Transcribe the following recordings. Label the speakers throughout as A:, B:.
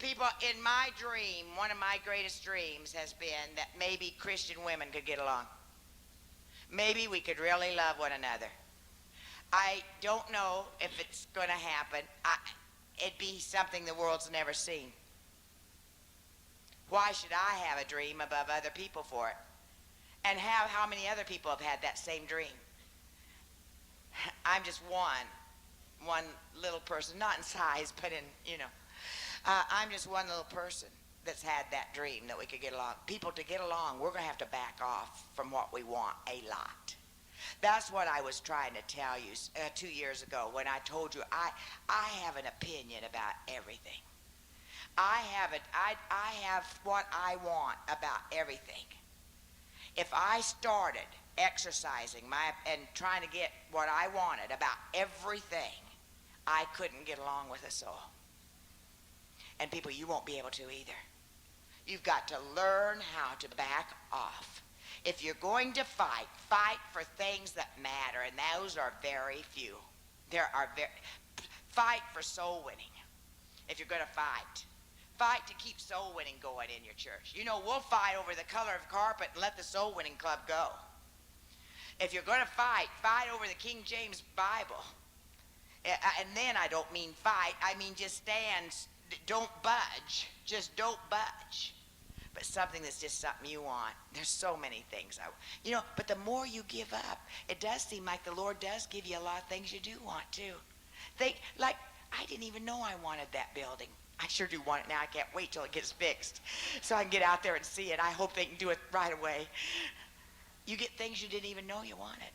A: People, in my dream, one of my greatest dreams has been that maybe Christian women could get along. Maybe we could really love one another. I don't know if it's going to happen. It'd be something the world's never seen. Why should I have a dream above other people for it? And how many other people have had that same dream? I'm just one little person, not in size, but in, I'm just one little person that's had that dream that we could get along. People, to get along, we're going to have to back off from what we want a lot. That's what I was trying to tell you 2 years ago when I told you I have an opinion about everything. I have what I want about everything. If I started exercising and trying to get what I wanted about everything, I couldn't get along with us all. And people, you won't be able to either. You've got to learn how to back off. If you're going to fight for things that matter, and those are very few. Fight for soul winning. If you're going to fight to keep soul winning going in your church. We'll fight over the color of carpet and let the soul winning club go. If you're going to fight over the King James Bible. And then I don't mean fight, I mean just stand, don't budge, just don't budge. But something that's just something you want. There's so many things. But the more you give up, it does seem like the Lord does give you a lot of things you do want too. Like, I didn't even know I wanted that building. I sure do want it now. I can't wait till it gets fixed so I can get out there and see it. I hope they can do it right away. You get things you didn't even know you wanted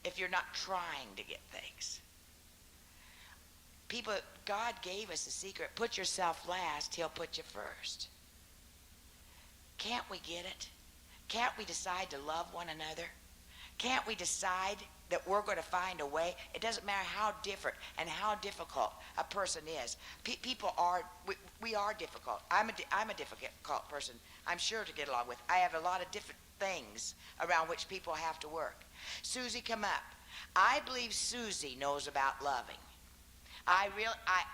A: if you're not trying to get things. People, God gave us a secret. Put yourself last, he'll put you first. Can't we get it? Can't we decide to love one another? Can't we decide that we're going to find a way? It doesn't matter how different and how difficult a person is. People are, we are difficult. I'm a difficult person, I'm sure, to get along with. I have a lot of different things around which people have to work. Susie, come up. I believe Susie knows about loving.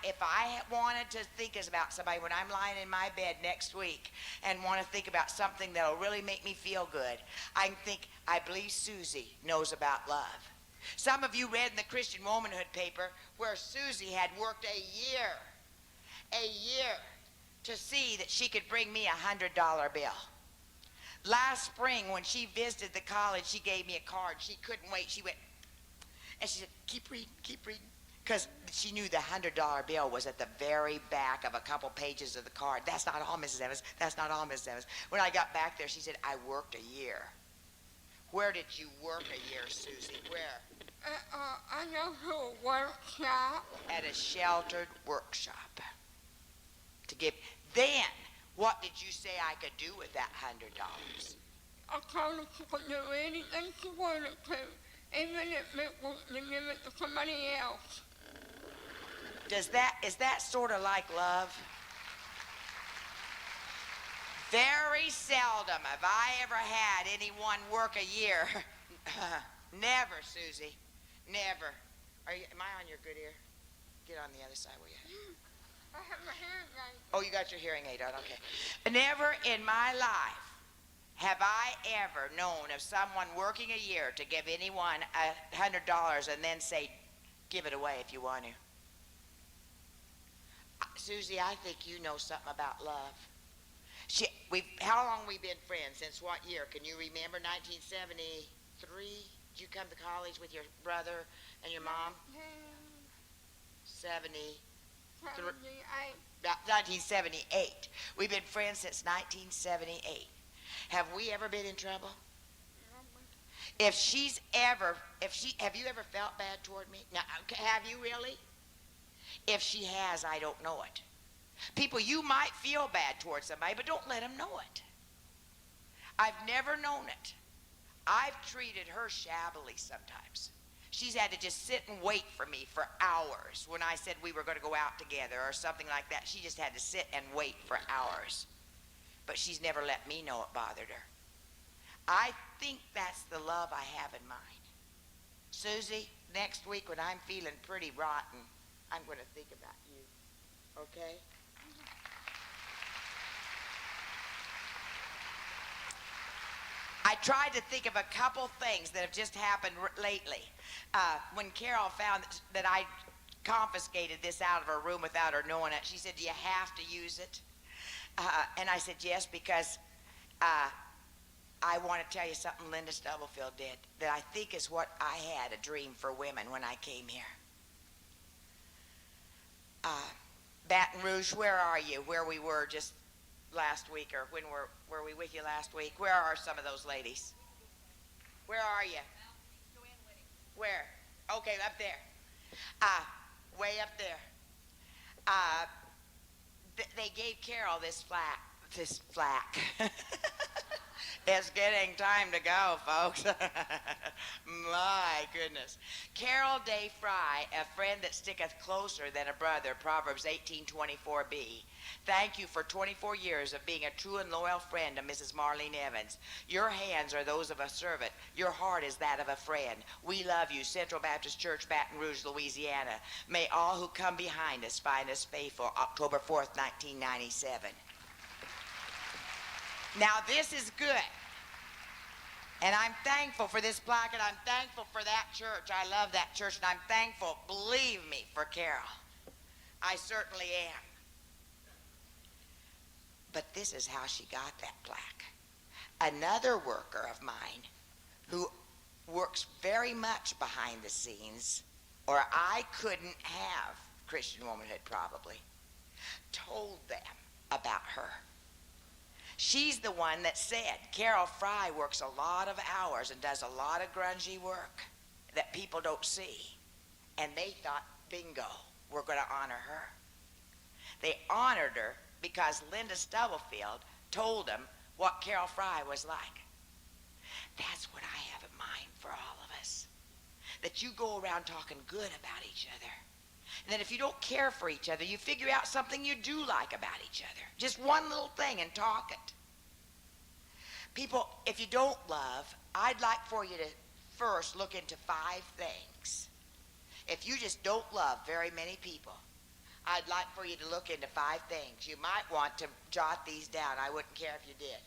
A: If I wanted to think about somebody when I'm lying in my bed next week and want to think about something that'll really make me feel good, I can think, I believe Susie knows about love. Some of you read in the Christian Womanhood paper where Susie had worked a year to see that she could bring me a $100 bill. Last spring when she visited the college, she gave me a card. She couldn't wait. She went, and she said, keep reading. Because she knew the $100 bill was at the very back of a couple pages of the card. That's not all, Mrs. Evans. That's not all, Mrs. Evans. When I got back there, she said, I worked a year. Where did you work a year, Susie? Where?
B: I go to a workshop.
A: At a sheltered workshop. Then, what did you say I could do with that $100?
B: I told her she could do anything she wanted to, even if it was to give it to somebody else.
A: Is that sort of like love? Very seldom have I ever had anyone work a year. Never, Susie. Never. Am I on your good ear? Get on the other side, will you?
B: I have my hearing aid.
A: Oh, you got your hearing aid on, okay. Never in my life have I ever known of someone working a year to give anyone $100 and then say, give it away if you want to. Susie, I think you know something about love. How long have we been friends? Since what year? Can you remember? 1973? Did you come to college with your brother and your mom? 1978. We've been friends since 1978. Have we ever been in trouble? Have you ever felt bad toward me? Now, have you really? If she has, I don't know it. People, you might feel bad towards somebody, but don't let them know it. I've never known it. I've treated her shabbily sometimes. She's had to just sit and wait for me for hours when I said we were going to go out together or something like that. She just had to sit and wait for hours. But she's never let me know it bothered her. I think that's the love I have in mind. Susie, next week when I'm feeling pretty rotten, I'm going to think about you. Okay? I tried to think of a couple things that have just happened lately. When Carol found that I confiscated this out of her room without her knowing it, she said, "Do you have to use it?" And I said, "Yes, because I want to tell you something Linda Stubblefield did that I think is what I had a dream for women when I came here." Baton Rouge, where are you? Where we were just last week, or when were we with you last week? Where are some of those ladies? Where are you? Where? Okay, up there. Way up there. They gave Carol this flack. It's getting time to go, folks. My goodness. Carol Day Fry, a friend that sticketh closer than a brother, Proverbs 18:24b. Thank you for 24 years of being a true and loyal friend to Mrs. Marlene Evans. Your hands are those of a servant. Your heart is that of a friend. We love you, Central Baptist Church, Baton Rouge, Louisiana. May all who come behind us find us faithful. October 4th, 1997. Now this is good. And I'm thankful for this plaque, and I'm thankful for that church. I love that church, and I'm thankful, believe me, for Carol. I certainly am. But this is how she got that plaque. Another worker of mine who works very much behind the scenes, or I couldn't have Christian Womanhood probably, told them about her. She's the one that said, "Carol Fry works a lot of hours and does a lot of grungy work that people don't see." And they thought, bingo, we're going to honor her. They honored her because Linda Stubblefield told them what Carol Fry was like. That's what I have in mind for all of us. That you go around talking good about each other. And then if you don't care for each other, you figure out something you do like about each other. Just one little thing and talk it. People, if you don't love, I'd like for you to first look into 5 things. If you just don't love very many people, I'd like for you to look into 5 things. You might want to jot these down. I wouldn't care if you did.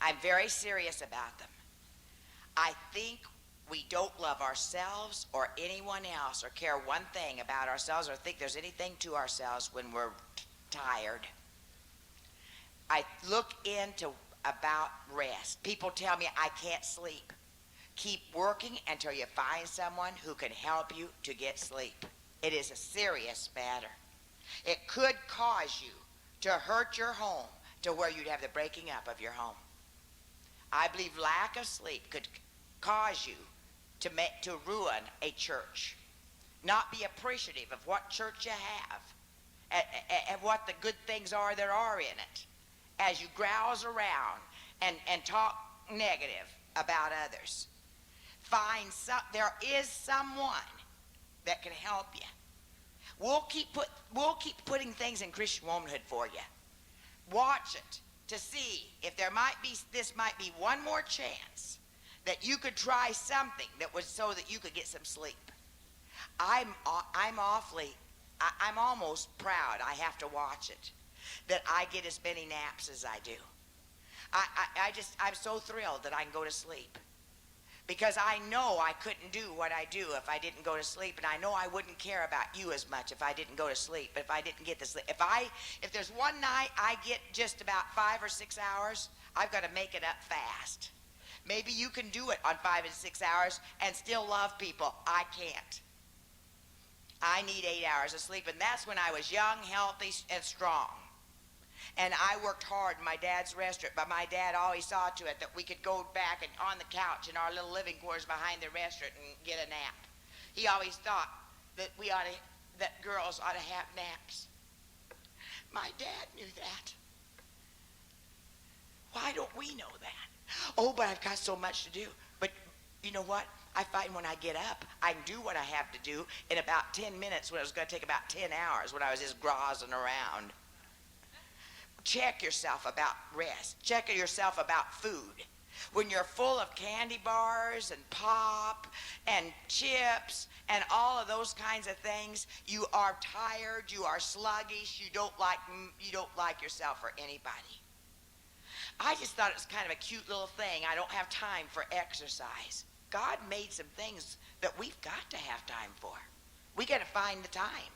A: I'm very serious about them. I think we don't love ourselves or anyone else or care one thing about ourselves or think there's anything to ourselves when we're tired. I look into about rest. People tell me I can't sleep. Keep working until you find someone who can help you to get sleep. It is a serious matter. It could cause you to hurt your home to where you'd have the breaking up of your home. I believe lack of sleep could cause you to ruin a church. Not be appreciative of what church you have and what the good things are there are in it as you grouse around and talk negative about others. There is someone that can help you. We'll keep putting things in Christian Womanhood for you. Watch it to see if this might be one more chance that you could try something that was so that you could get some sleep. I'm almost proud I have to watch it, that I get as many naps as I do. I'm so thrilled that I can go to sleep. Because I know I couldn't do what I do if I didn't go to sleep, and I know I wouldn't care about you as much if I didn't go to sleep, if I didn't get to sleep. If there's one night I get just about 5 or 6 hours, I've got to make it up fast. Maybe you can do it on 5 and 6 hours and still love people. I can't. I need 8 hours of sleep, and that's when I was young, healthy, and strong. And I worked hard in my dad's restaurant, but my dad always saw to it that we could go back and on the couch in our little living quarters behind the restaurant and get a nap. He always thought that that girls ought to have naps. My dad knew that. Why don't we know that? Oh, but I've got so much to do. But you know what? I find when I get up, I can do what I have to do in about 10 minutes when it was going to take about 10 hours when I was just grousing around. Check yourself about rest. Check yourself about food. When you're full of candy bars and pop and chips and all of those kinds of things, you are tired, you are sluggish, you don't like yourself or anybody. I just thought it was kind of a cute little thing. I don't have time for exercise. God made some things that we've got to have time for. We got to find the time.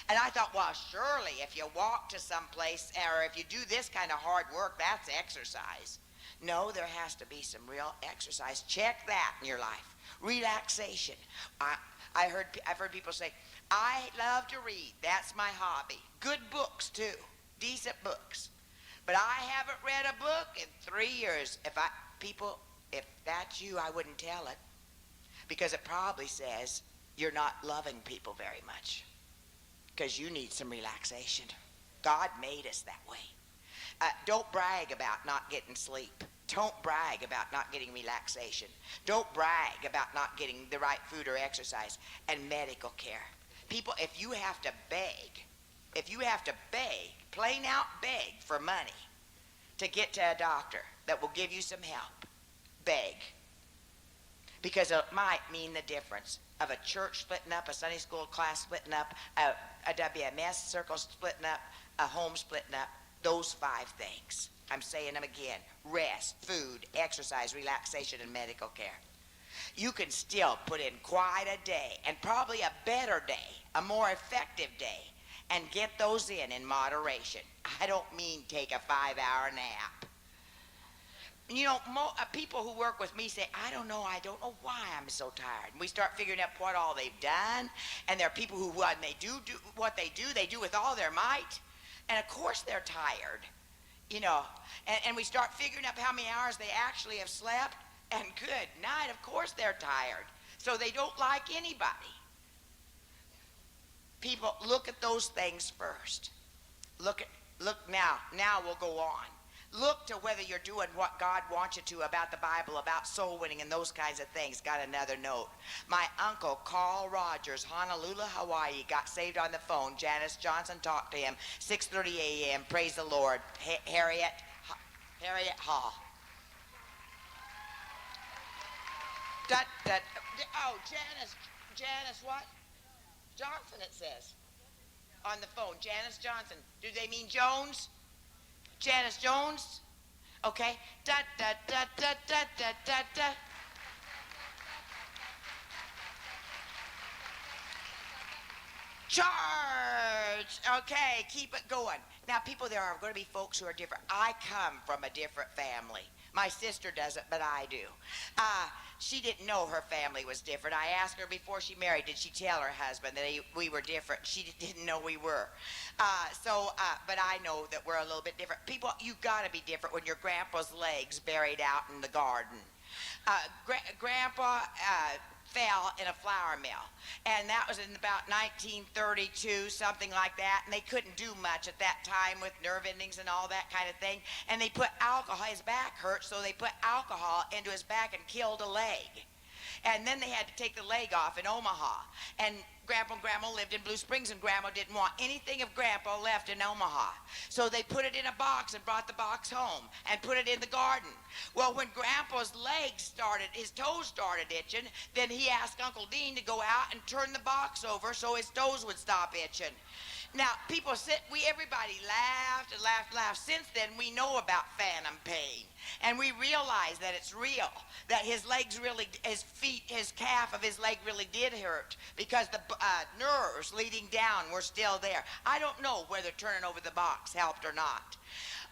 A: And I thought, well, surely if you walk to some place or if you do this kind of hard work, that's exercise. No, there has to be some real exercise. Check that in your life. Relaxation. I've heard people say, I love to read. That's my hobby. Good books, too. Decent books. But I haven't read a book in 3 years. If that's you, I wouldn't tell it. Because it probably says you're not loving people very much. Because you need some relaxation. God made us that way. Don't brag about not getting sleep. Don't brag about not getting relaxation. Don't brag about not getting the right food or exercise and medical care. People, if you have to beg, plain out beg for money to get to a doctor that will give you some help, beg. Because it might mean the difference of a church splitting up, a Sunday school class splitting up, a WMS circle splitting up, a home splitting up. Those 5 things. I'm saying them again. Rest, food, exercise, relaxation, and medical care. You can still put in quite a day, and probably a better day, a more effective day, and get those in moderation. I don't mean take a 5-hour nap. You know, people who work with me say, I don't know why I'm so tired. And we start figuring out what all they've done, and there are people who, when they do what they do with all their might. And of course they're tired, you know, and we start figuring out how many hours they actually have slept, and good night, of course they're tired. So they don't like anybody. People, look at those things first. Look now we'll go on. Look to whether you're doing what God wants you to about the Bible, about soul winning and those kinds of things. Got another note. My uncle, Carl Rogers, Honolulu, Hawaii, got saved on the phone. Janice Johnson talked to him, 6:30 a.m. Praise the Lord. Harriet Hall. Janice what? Johnson it says. On the phone, Janice Johnson. Do they mean Jones? Janice Jones? Okay. Da da da da da da da da. Charge! Okay, keep it going. Now, people, there are going to be folks who are different. I come from a different family. My sister doesn't, but I do. She didn't know her family was different. I asked her before she married, did she tell her husband that we were different? She didn't know we were. But I know that we're a little bit different. People, you got to be different when your grandpa's legs buried out in the garden. Grandpa fell in a flour mill, and that was in about 1932, something like that, and they couldn't do much at that time with nerve endings and all that kind of thing, and they put alcohol, his back hurt, so they put alcohol into his back and killed a leg. And then they had to take the leg off in Omaha. And Grandpa and Grandma lived in Blue Springs, and Grandma didn't want anything of Grandpa left in Omaha. So they put it in a box and brought the box home and put it in the garden. Well, when Grandpa's his toes started itching, then he asked Uncle Dean to go out and turn the box over so his toes would stop itching. Now, everybody laughed and laughed and laughed. Since then, we know about phantom pain. And we realize that it's real, that his calf of his leg really did hurt because the nerves leading down were still there. I don't know whether turning over the box helped or not.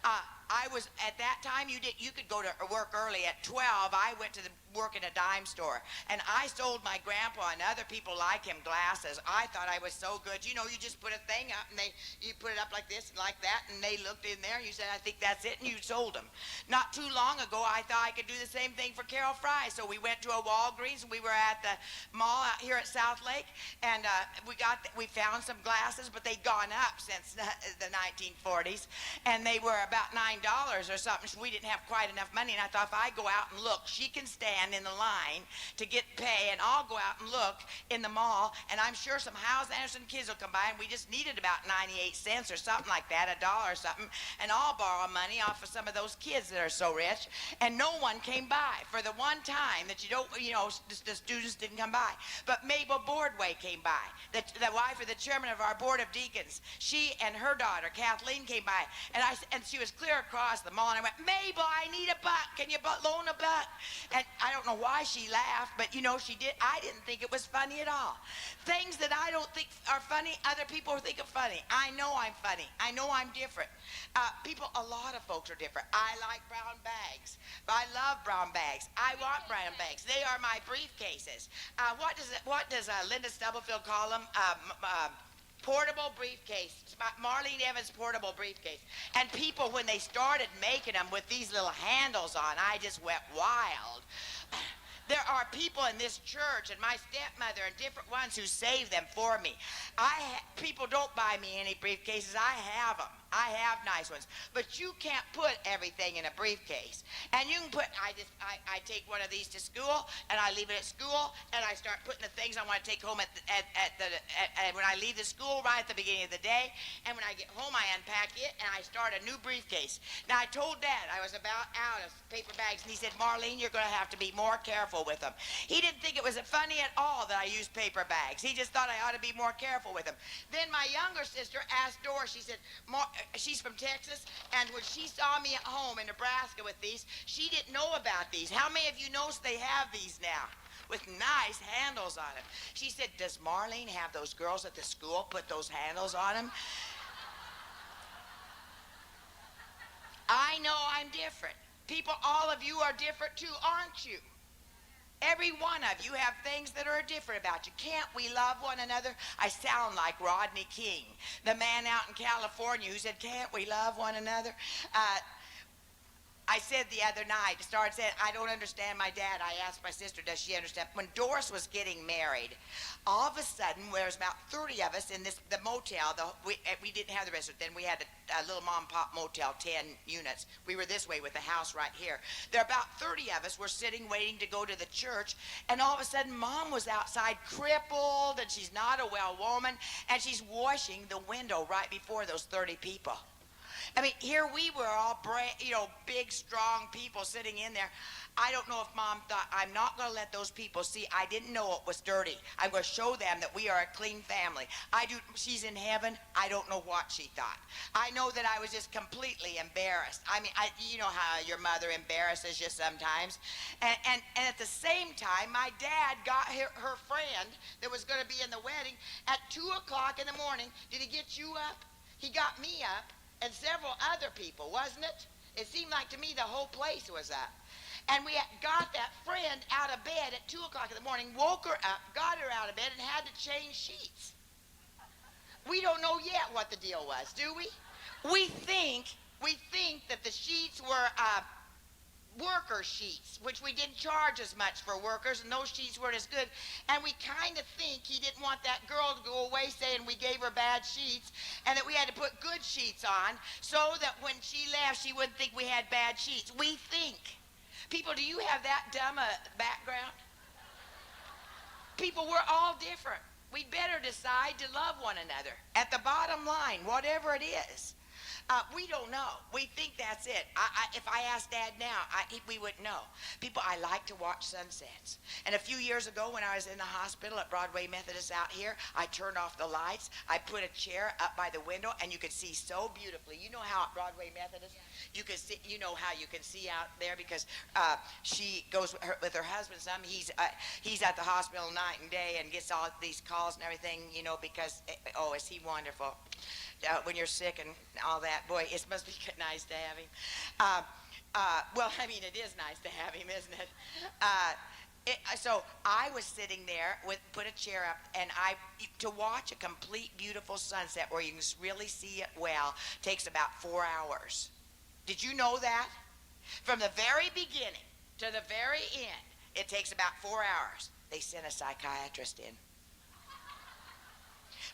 A: At that time, you could go to work early. At 12, I went to work in a dime store, and I sold my grandpa and other people like him glasses. I thought I was so good. You know, you just put a thing up, and you put it up like this and like that, and they looked in there, and you said, I think that's it, and you sold them. Not too long ago, I thought I could do the same thing for Carol Fry, so we went to a Walgreens, and we were at the mall out here at South Lake, and we found some glasses, but they'd gone up since the 1940s, and they were about $9 $9 or something. So we didn't have quite enough money, and I thought if I go out and look, she can stand in the line to get pay, and I'll go out and look in the mall, and I'm sure some House Anderson kids will come by, and we just needed about 98 cents or something like that, $1 or something, and I'll borrow money off of some of those kids that are so rich. And no one came by for the one time that the students didn't come by. But Mabel Boardway came by, the wife of the chairman of our board of deacons. She and her daughter Kathleen came by, and she was clear across the mall, and I went, Mabel, I need $1. Can you loan $1? And I don't know why she laughed, but she did. I didn't think it was funny at all. Things that I don't think are funny, other people think are funny. I know I'm funny. I know I'm different. A lot of folks are different. I like brown bags. I love brown bags. I want brown bags. They are my briefcases. What does Linda Stubblefield call them? Portable briefcase. Marlene Evans portable briefcase. And people, when they started making them with these little handles on, I just went wild. There are people in this church and my stepmother and different ones who save them for me. People don't buy me any briefcases. I have them. I have nice ones. But you can't put everything in a briefcase. And you can put, I take one of these to school, and I leave it at school, and I start putting the things I want to take home and when I leave the school right at the beginning of the day, and when I get home I unpack it, and I start a new briefcase. Now I told Dad I was about out of paper bags, and he said, Marlene, you're going to have to be more careful with them. He didn't think it was funny at all that I used paper bags. He just thought I ought to be more careful with them. Then my younger sister asked Doris, she said, she's from Texas, and when she saw me at home in Nebraska with these, she didn't know about these. How many of you know they have these now with nice handles on them? She said, does Marlene have those girls at the school put those handles on them? I know I'm different. People, all of you are different too, aren't you? Every one of you have things that are different about you. Can't we love one another? I sound like Rodney King, the man out in California who said, can't we love one another? I said the other night, started saying, I don't understand my dad. I asked my sister, does she understand? When Doris was getting married, all of a sudden, there was about 30 of us in the motel. We didn't have the restaurant then. We had a little mom and pop motel, 10 units. We were this way with the house right here. There are about 30 of us were sitting waiting to go to the church, and all of a sudden, Mom was outside crippled, and she's not a well woman, and she's washing the window right before those 30 people. I mean, here we were all big, strong people sitting in there. I don't know if Mom thought, I'm not going to let those people see. I didn't know it was dirty. I'm going to show them that we are a clean family. She's in heaven. I don't know what she thought. I know that I was just completely embarrassed. I mean, you know how your mother embarrasses you sometimes. And at the same time, my dad got her friend that was going to be in the wedding at 2 o'clock in the morning. Did he get you up? He got me up. And several other people, wasn't it? It seemed like to me the whole place was up. And we got that friend out of bed at 2 o'clock in the morning, woke her up, got her out of bed, and had to change sheets. We don't know yet what the deal was, do we? We think that the sheets were worker sheets, which we didn't charge as much for workers, and those sheets weren't as good. And we kind of think he didn't want that girl to go away saying we gave her bad sheets, and that we had to put good sheets on so that when she left, she wouldn't think we had bad sheets. We think. People, do you have that dumb background? People, we're all different. We'd better decide to love one another. At the bottom line, whatever it is. We don't know. We think that's it. If I asked Dad now, we wouldn't know. People, I like to watch sunsets. And a few years ago when I was in the hospital at Broadway Methodist out here, I turned off the lights. I put a chair up by the window, and you could see so beautifully. You know how at Broadway Methodist, you could see, you know how you can see out there because she goes with her husband. He's at the hospital night and day and gets all these calls and everything, because, is he wonderful? When you're sick and all that, boy, it must be nice to have him. Well, I mean, it is nice to have him, isn't it? So I was sitting there put a chair up, and to watch a complete beautiful sunset where you can really see it well takes about 4 hours. Did you know that? From the very beginning to the very end, it takes about 4 hours. They sent a psychiatrist in.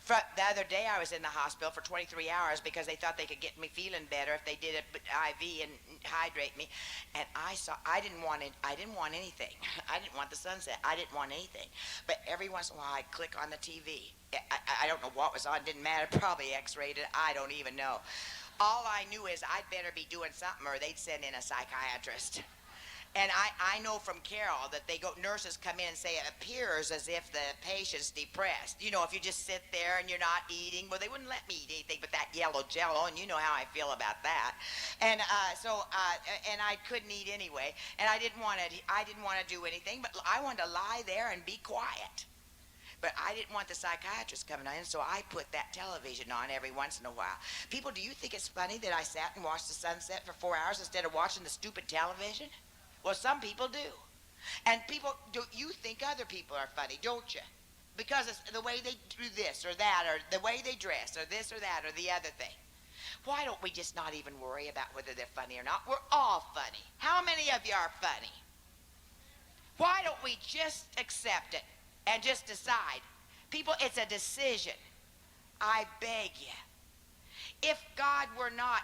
A: The other day I was in the hospital for 23 hours because they thought they could get me feeling better if they did an IV and hydrate me. And I didn't want anything. I didn't want the sunset. I didn't want anything. But every once in a while I'd click on the TV. I don't know what was on. It didn't matter. Probably X-rated. I don't even know. All I knew is I'd better be doing something or they'd send in a psychiatrist. And I know from Carol that nurses come in and say it appears as if the patient's depressed. You know, if you just sit there and you're not eating, well, they wouldn't let me eat anything but that yellow jello, and you know how I feel about that. And and I couldn't eat anyway, and I didn't want to do anything, but I wanted to lie there and be quiet. But I didn't want the psychiatrist coming in, so I put that television on every once in a while. People, do you think it's funny that I sat and watched the sunset for 4 hours instead of watching the stupid television? Well, some people do. And you think other people are funny, don't you? Because it's the way they do this or that, or the way they dress, or this or that, or the other thing. Why don't we just not even worry about whether they're funny or not? We're all funny. How many of you are funny? Why don't we just accept it and just decide? People, it's a decision. I beg you. If God were not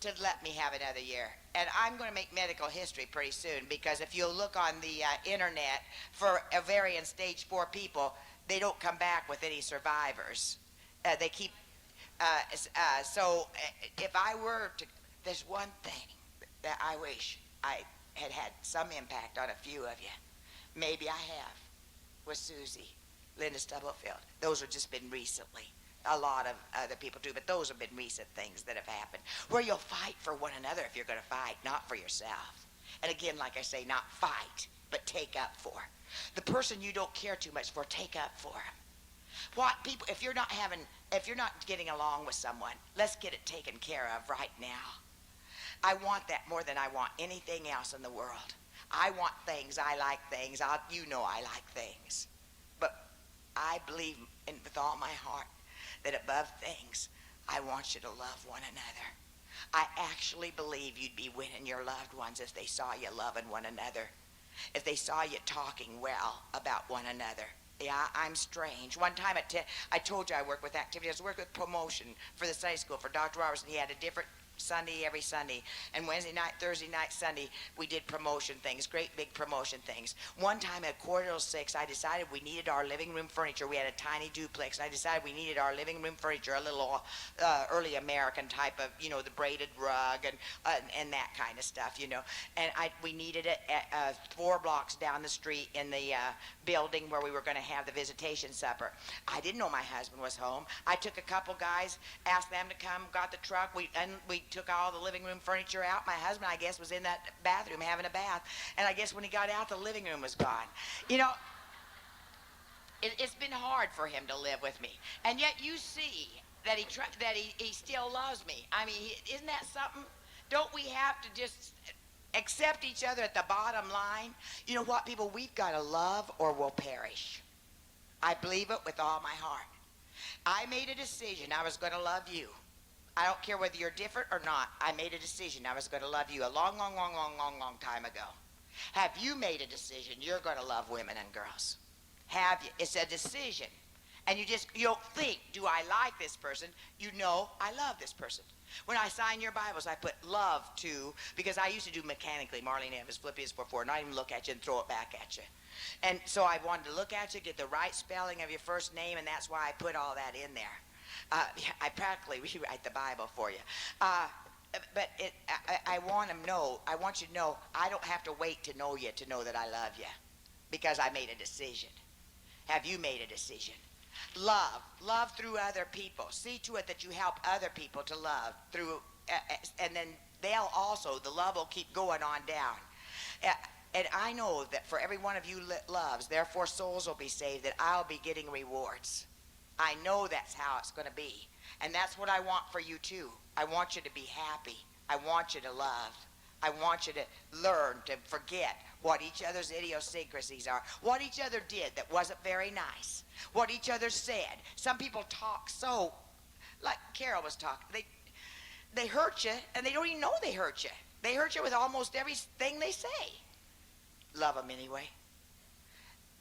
A: to let me have another year, and I'm going to make medical history pretty soon, because if you look on the internet for ovarian stage 4 people, they don't come back with any survivors. They keep so if I were to, there's one thing that I wish I had some impact on a few of you. Maybe I have with Susie, Linda Stubblefield. Those have just been recently. A lot of other people too, but those have been recent things that have happened where you'll fight for one another if you're going to fight, not for yourself. And again, like I say, not fight, but take up for. The person you don't care too much for, take up for him. What people, if you're not getting along with someone, let's get it taken care of right now. I want that more than I want anything else in the world. I want things. I like things. You know I like things. But I believe with all my heart that above things, I want you to love one another. I actually believe you'd be winning your loved ones if they saw you loving one another, if they saw you talking well about one another. Yeah, I'm strange. One time I told you I work with activities. I was working with promotion for the Sunday school for Dr. Robertson. He had a different Sunday every Sunday, and Wednesday night, Thursday night, Sunday we did promotion things, great big promotion things. One time at 5:45 I decided we needed our living room furniture. We had a tiny duplex, and I decided we needed our living room furniture, a little early American type of, you know, the braided rug and that kind of stuff, you know. And we needed it at 4 blocks down the street in the building where we were going to have the visitation supper. I didn't know my husband was home. I took a couple guys, asked them to come, got the truck, we took all the living room furniture out. My husband, I guess, was in that bathroom having a bath, and I guess when he got out, the living room was gone. You know, it's been hard for him to live with me, and yet you see that he still loves me. I mean, isn't that something? Don't we have to just accept each other at the bottom line? You know what, people? We've got to love or we'll perish. I believe it with all my heart. I made a decision I was going to love you. I don't care whether you're different or not. I made a decision I was going to love you a long, long, long, long, long, long time ago. Have you made a decision you're going to love women and girls? Have you? It's a decision. And you don't think, do I like this person? You know I love this person. When I sign your Bibles, I put love to, because I used to do mechanically, Marlene Evans, Philippians 4:4, not even look at you and throw it back at you. And so I wanted to look at you, get the right spelling of your first name, and that's why I put all that in there. I practically rewrite the Bible for you. But I want you to know, I don't have to wait to know you to know that I love you, because I made a decision. Have you made a decision? Love through other people. See to it that you help other people to love through, and then the love will keep going on down. And I know that for every one of you loves, therefore souls will be saved, that I'll be getting rewards. I know that's how it's going to be. And that's what I want for you too. I want you to be happy. I want you to love. I want you to learn to forget what each other's idiosyncrasies are, what each other did that wasn't very nice, what each other said. Some people talk so, like Carol was talking, they hurt you and they don't even know they hurt you. They hurt you with almost everything they say. Love them anyway.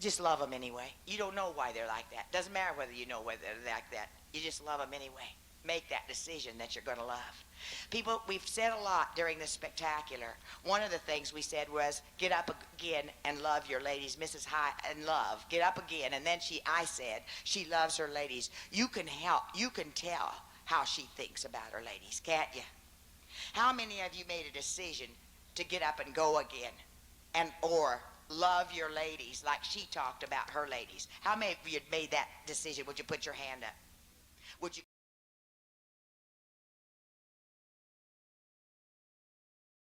A: Just love them anyway. You don't know why they're like that. Doesn't matter whether you know whether they're like that. You just love them anyway. Make that decision that you're going to love. People, we've said a lot during this spectacular. One of the things we said was, get up again and love your ladies. Mrs. High and love. Get up again. And then I said, she loves her ladies. You can tell how she thinks about her ladies, can't you? How many of you made a decision to get up and go again? Or love your ladies like she talked about her ladies? How many of you had made that decision? Would you put your hand up? Would you